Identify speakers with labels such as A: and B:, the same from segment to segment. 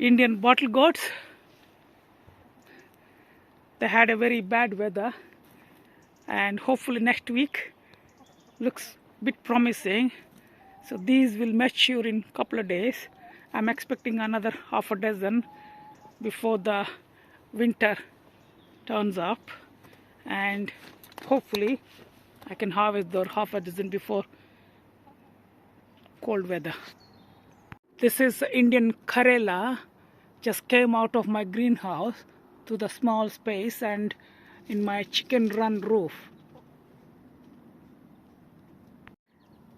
A: Indian bottle gourds. They had a very bad weather, and hopefully next week looks a bit promising. So these will mature in a couple of days. I'm expecting another half a dozen before the winter turns up, and hopefully I can harvest the half a dozen before cold weather. This is Indian Karela, just came out of my greenhouse to the small space and in my chicken run roof.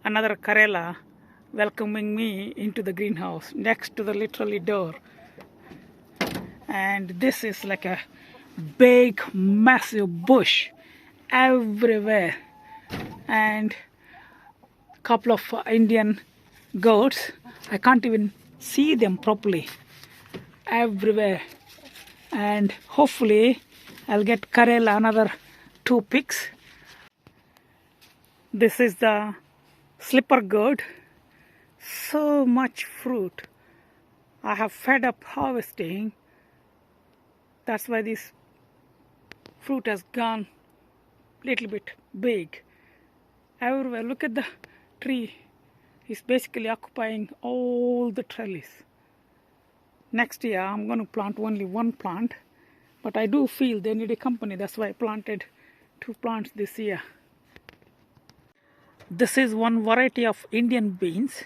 A: Another Karela welcoming me into the greenhouse next to the literally door. And this is like a big massive bush everywhere, and a couple of Indian goats. I can't even see them properly everywhere, and hopefully I'll get Karela another 2 picks. This is the slipper gourd. So much fruit. I have fed up harvesting. That's why this fruit has gone a little bit big everywhere. Look at the tree. It's basically occupying all the trellis. Next year I'm going to plant only 1 plant, but I do feel they need a company. That's why I planted 2 plants this year. This is one variety of Indian beans,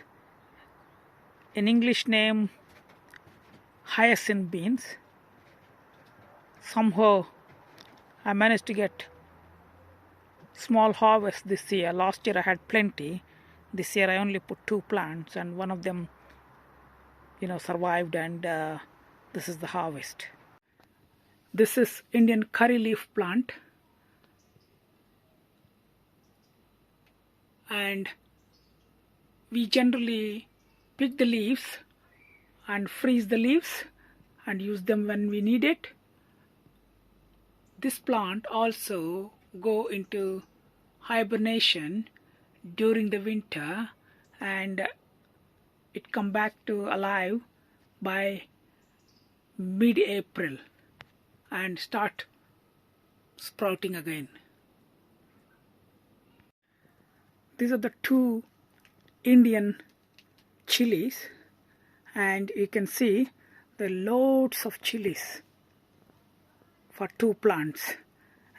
A: in English name hyacinth beans. Somehow I managed to get small harvest this year. Last year I had plenty. This year I only put 2 plants, and one of them survived, and this is the harvest. This is Indian curry leaf plant, and we generally pick the leaves and freeze the leaves and use them when we need it. This plant also go into hibernation during the winter, and it come back to alive by mid-April and start sprouting again. These are the 2 Indian chilies, and you can see the loads of chilies for 2 plants,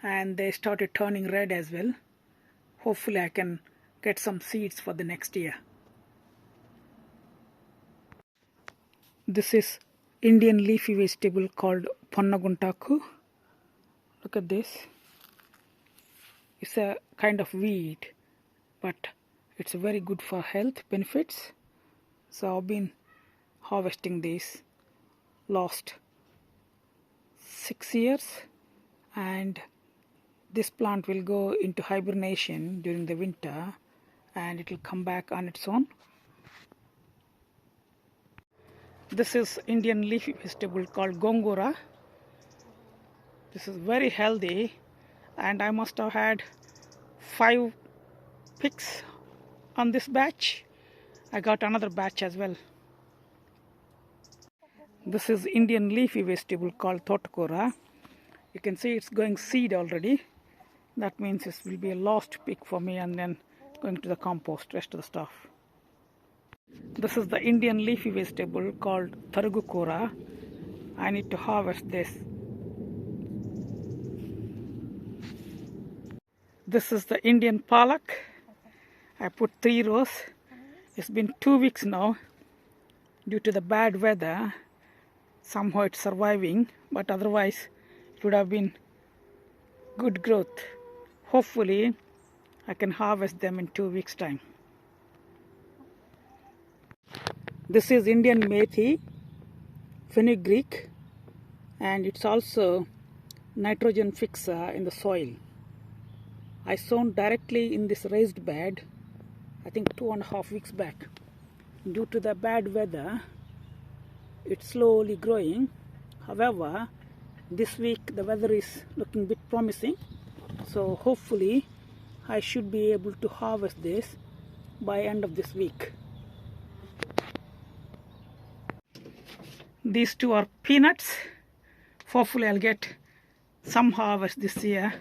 A: and they started turning red as well. Hopefully I can get some seeds for the next year. This is Indian leafy vegetable called pannaguntaku. Look at this. It's a kind of weed, but it's very good for health benefits. So I've been harvesting these last 6 years, and this plant will go into hibernation during the winter, and it will come back on its own. This is Indian leafy vegetable called Gongura. This is very healthy, and I must have had 5 picks on this batch. I got another batch as well. This is Indian leafy vegetable called Totura. You can see it's going seed already. That means this will be a last pick for me, and then going to the compost, rest of the stuff. This is the Indian leafy vegetable called Tagura. I need to harvest this. This is the Indian palak. I put 3 rows. It's been 2 weeks now. Due to the bad weather, somehow it's surviving, but otherwise it would have been good growth. Hopefully I can harvest them in 2 weeks time. This is Indian methi, fenugreek, and it's also nitrogen fixer in the soil. I sown directly in this raised bed, I think 2.5 weeks back. Due to the bad weather, it's slowly growing. However, this week the weather is looking a bit promising, so hopefully I should be able to harvest this by end of this week. These two are peanuts. Hopefully I'll get some harvest this year.